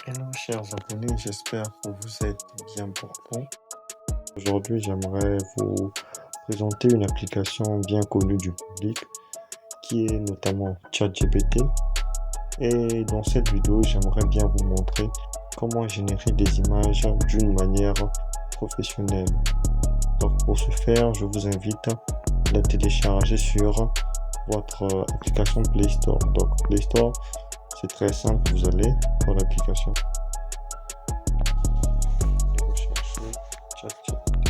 Hello chers abonnés, j'espère que vous êtes bien portants. Aujourd'hui, j'aimerais vous présenter une application bien connue du public qui est notamment ChatGPT. Et dans cette vidéo, j'aimerais bien vous montrer comment générer des images d'une manière professionnelle. Donc pour ce faire, je vous invite à la télécharger sur votre application Play Store. Donc Play Store, c'est très simple, vous allez dans l'application. Rechercher ChatGPT.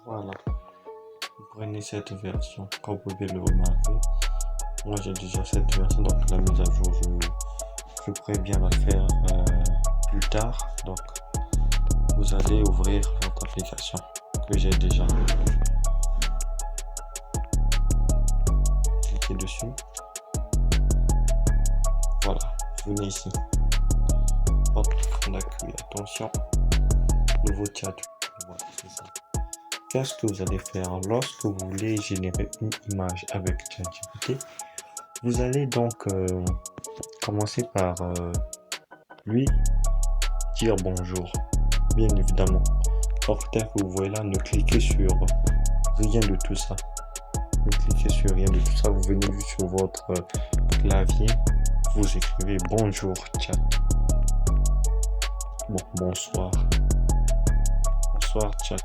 Voilà, vous prenez cette version, comme vous pouvez le remarquer. Moi j'ai déjà cette version, donc la mise à jour, je préviens la faire plus tard. Donc vous allez ouvrir votre application que j'ai déjà. Cliquez dessus. Voilà, venez ici. Votre écran d'accueil, attention, nouveau chat. Voilà, c'est ça. Qu'est-ce que vous allez faire lorsque vous voulez générer une image avec ChatGPT? Vous allez donc commencer par lui dire bonjour, bien évidemment. Or, tel que vous voyez là, ne cliquez sur rien de tout ça. Ne cliquez sur rien de tout ça. Vous venez juste sur votre clavier, vous écrivez bonjour chat. Bon, bonsoir. Bonsoir chat.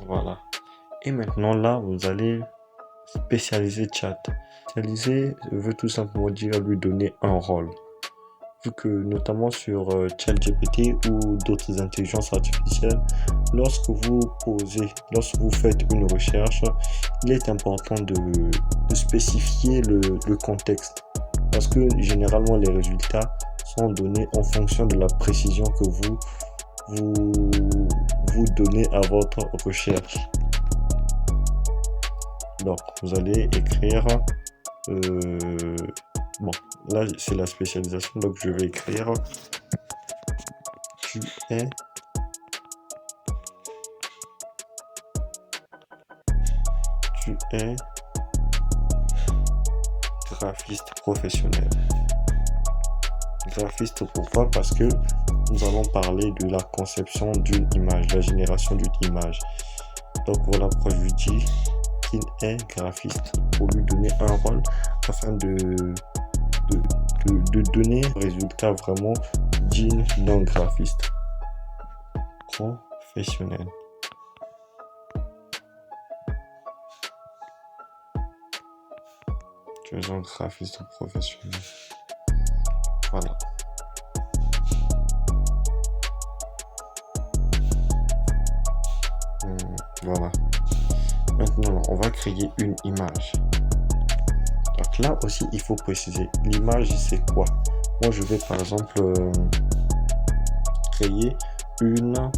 Voilà. Et maintenant là, vous allez spécialiser chat. Spécialiser veut tout simplement dire lui donner un rôle. Vu que notamment sur ChatGPT ou d'autres intelligences artificielles, lorsque vous faites une recherche, il est important de spécifier le contexte. Parce que généralement les résultats sont donnés en fonction de la précision que vous donnez à votre recherche. Donc vous allez écrire bon, là c'est la spécialisation, donc je vais écrire tu es graphiste professionnel. Graphiste, pourquoi? Parce que nous allons parler de la conception d'une image, la génération d'une image. Donc voilà pourquoi je lui dis qu'il est graphiste, pour lui donner un rôle afin de donner un résultat vraiment digne d'un graphiste professionnel. Tu es un graphiste professionnel. Voilà. Voilà. Maintenant, on va créer une image. Donc là aussi, il faut préciser. L'image, c'est quoi? Moi, je vais par exemple créer une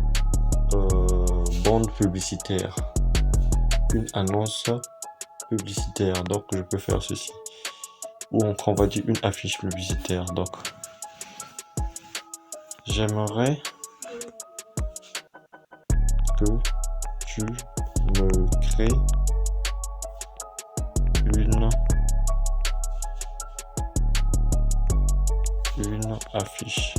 bande publicitaire. Une annonce publicitaire. Donc, je peux faire ceci. Ou on va dire une affiche publicitaire. Donc, j'aimerais que tu me crées une affiche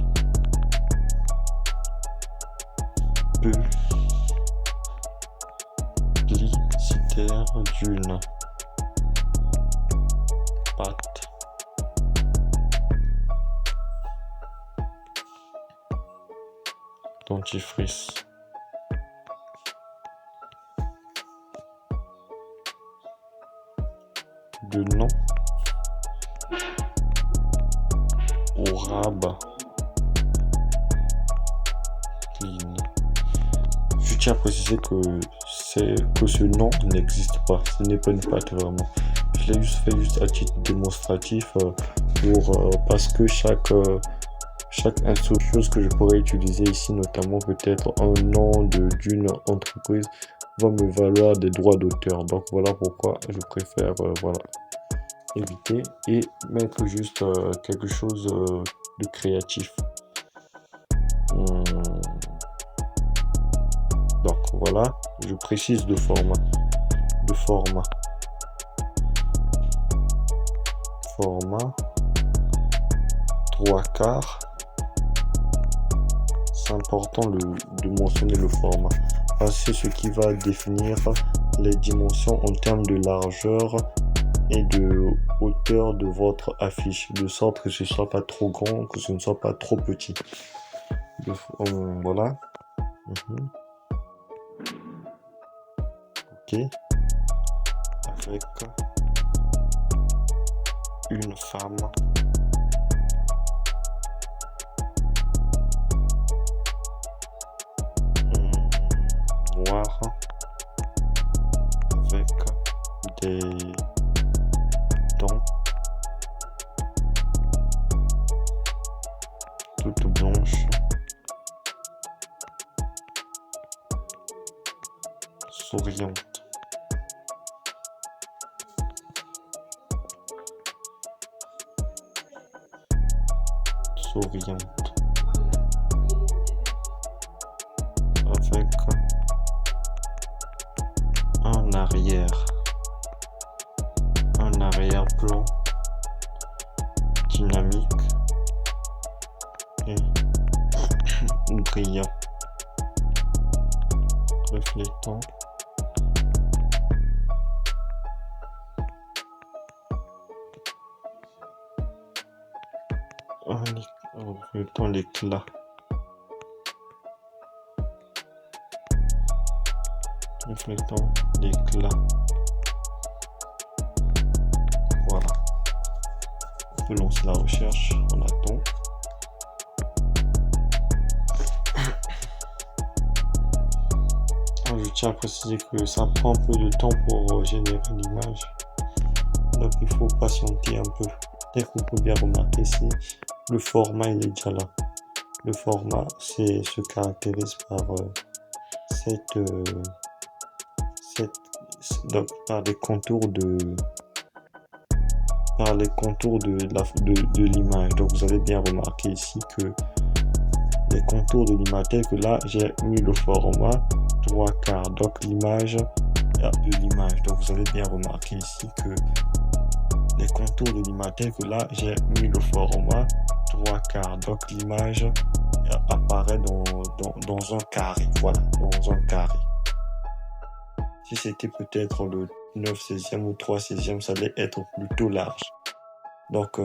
publicitaire d'une pâte dentifrice de nom au rabat clean. Je tiens à préciser que ce nom n'existe pas, ce n'est pas une pâte vraiment. Je l'ai juste fait à titre démonstratif parce que chaque chose que je pourrais utiliser ici, notamment peut-être un nom d'une entreprise, va me valoir des droits d'auteur. Donc voilà pourquoi je préfère voilà, éviter et mettre juste quelque chose de créatif. voilà, je précise de format. Format 3/4. C'est important de mentionner le format. C'est ce qui va définir les dimensions en termes de largeur et de hauteur de votre affiche, de sorte que ce ne soit pas trop grand, que ce ne soit pas trop petit. Voilà. Ok. Avec une femme noire avec des dents toutes blanches, souriante. Avec un arrière-plan dynamique et brillant, reflétant l'éclat. Voilà. On peut lancer la recherche, on attend. Je tiens à préciser que ça prend un peu de temps pour générer l'image. Donc il faut patienter un peu. Dès qu'on peut bien remarquer ici, le format il est déjà là. Le format se caractérise par par les contours de l'image. Donc vous allez bien remarquer ici que les contours de l'image, tel que là j'ai mis le format 3/4, donc l'image de l'image. Donc vous allez bien remarquer ici que les contours de l'image, tel que là j'ai mis le format 3/4, donc l'image apparaît dans un carré. Voilà, dans un carré. Si c'était peut-être le 9/16 ou 3/16, ça allait être plutôt large. Donc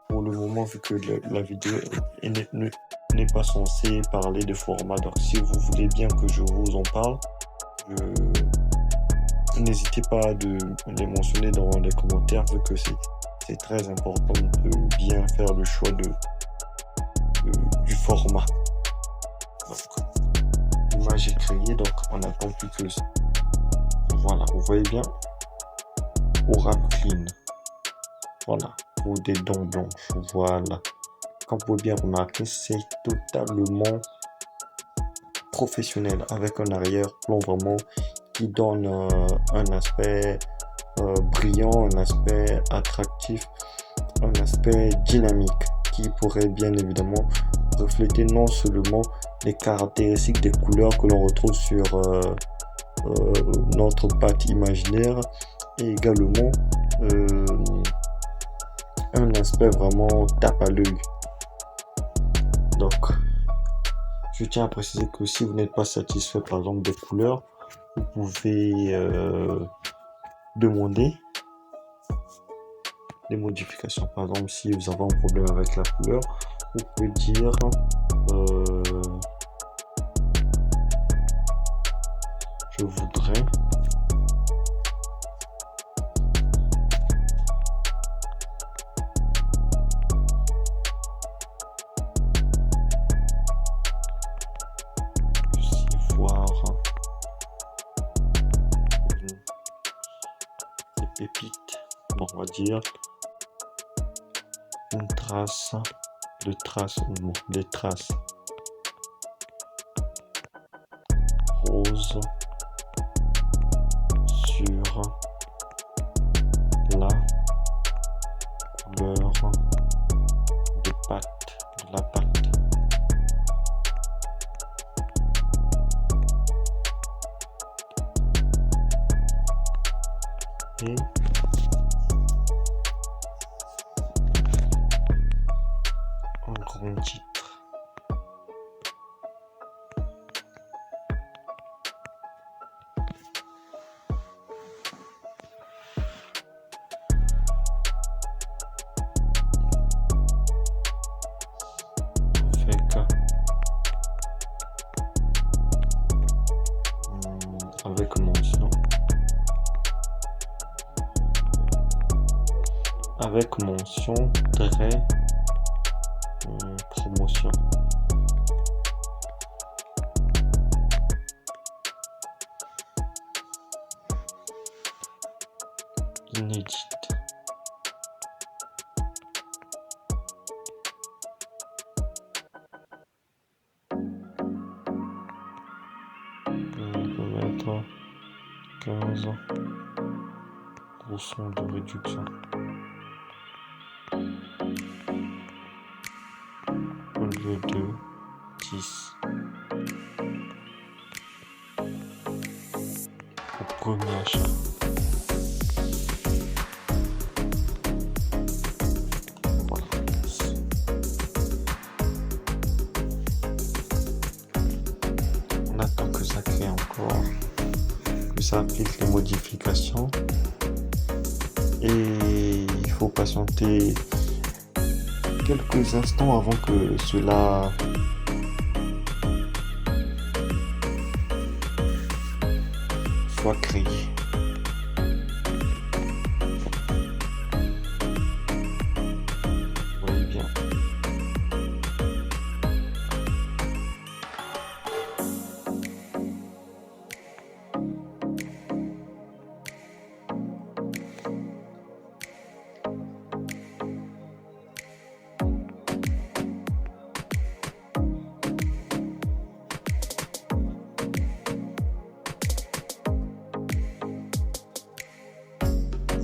pour le moment, vu que la vidéo n'est pas censée parler de format, donc si vous voulez bien que je vous en parle, n'hésitez pas à les mentionner dans les commentaires, vu que c'est très important de bien faire le choix du format. L'image est créée, donc on n'attend plus que ça. Voilà, vous voyez bien, Aura Clean. Voilà, pour des dents blanches. Voilà. Comme vous pouvez bien remarquer, c'est totalement professionnel, avec un arrière-plan vraiment qui donne un aspect brillant, un aspect attractif, un aspect dynamique qui pourrait bien évidemment refléter non seulement les caractéristiques des couleurs que l'on retrouve sur notre pâte imaginaire, et également un aspect vraiment tape à l'œil. Donc je tiens à préciser que si vous n'êtes pas satisfait par exemple des couleurs, vous pouvez demander des modifications. Par exemple, si vous avez un problème avec la couleur, vous pouvez dire je voudrais voir des pépites, on va dire une trace de traces, non, des traces roses sur la couleur de la pâte. et un grand titre. Avec mention. Avec mention très promotion. Inédite. On peut mettre 15% de réduction. Au lieu de 10. Au premier achat. Voilà. On attend que ça crée encore, que ça applique les modifications. Et il faut patienter quelques instants avant que cela soit créé. Vous voyez bien.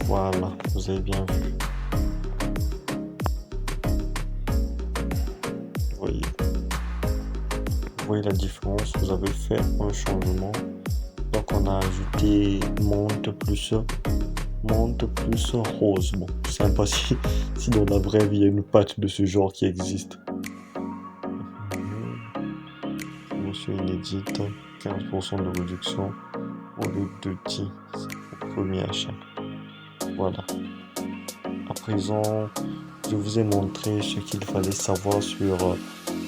Voilà, vous avez bien vu. Vous voyez la différence, vous avez fait un changement. Donc on a ajouté monde plus rose. Bon, je sais pas si dans la vraie vie il y a une pâte de ce genre qui existe. Promotion inédite, 15% de réduction au lieu de 10 au premier achat. Voilà. À présent, je vous ai montré ce qu'il fallait savoir sur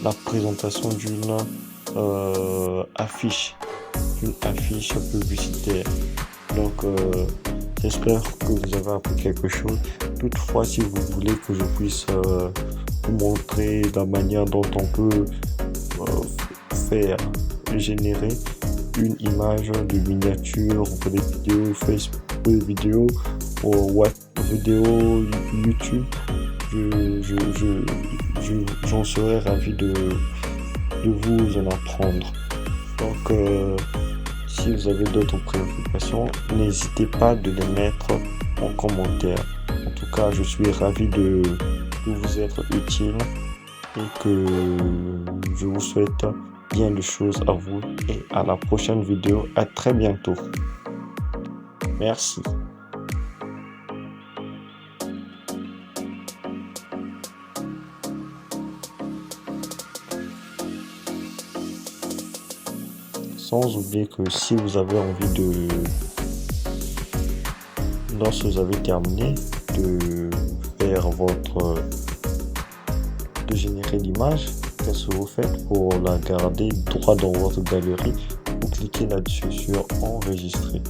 la présentation d'une affiche publicitaire. Donc, j'espère que vous avez appris quelque chose. Toutefois, si vous voulez que je puisse vous montrer la manière dont on peut générer une image de miniature pour des vidéos Facebook, vidéos ou vidéo YouTube, j'en serais ravi de vous en apprendre. Donc, si vous avez d'autres préoccupations, n'hésitez pas de les mettre en commentaire. En tout cas, je suis ravi de vous être utile et que je vous souhaite bien de choses à vous et à la prochaine vidéo. À très bientôt. Merci. Sans oublier que si vous avez envie lorsque vous avez terminé de faire de générer l'image, qu'est-ce que vous faites pour la garder droit dans votre galerie? Vous cliquez là-dessus sur enregistrer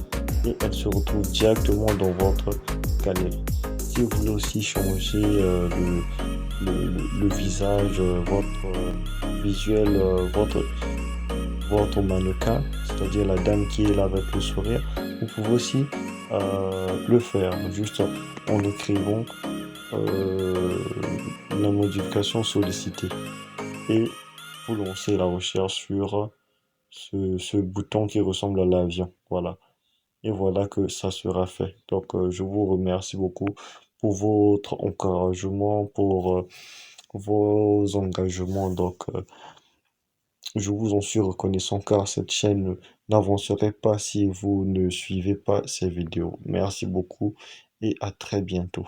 et elle se retrouve directement dans votre galerie. Si vous voulez aussi changer le visage, votre visuel, votre mannequin, c'est-à-dire la dame qui est là avec le sourire, vous pouvez aussi le faire juste en écrivant la modification sollicitée et vous lancez la recherche sur ce bouton qui ressemble à l'avion. Voilà, et voilà que ça sera fait. Donc je vous remercie beaucoup pour votre encouragement, pour vos engagements. Donc Je vous en suis reconnaissant car cette chaîne n'avancerait pas si vous ne suivez pas ces vidéos. Merci beaucoup et à très bientôt.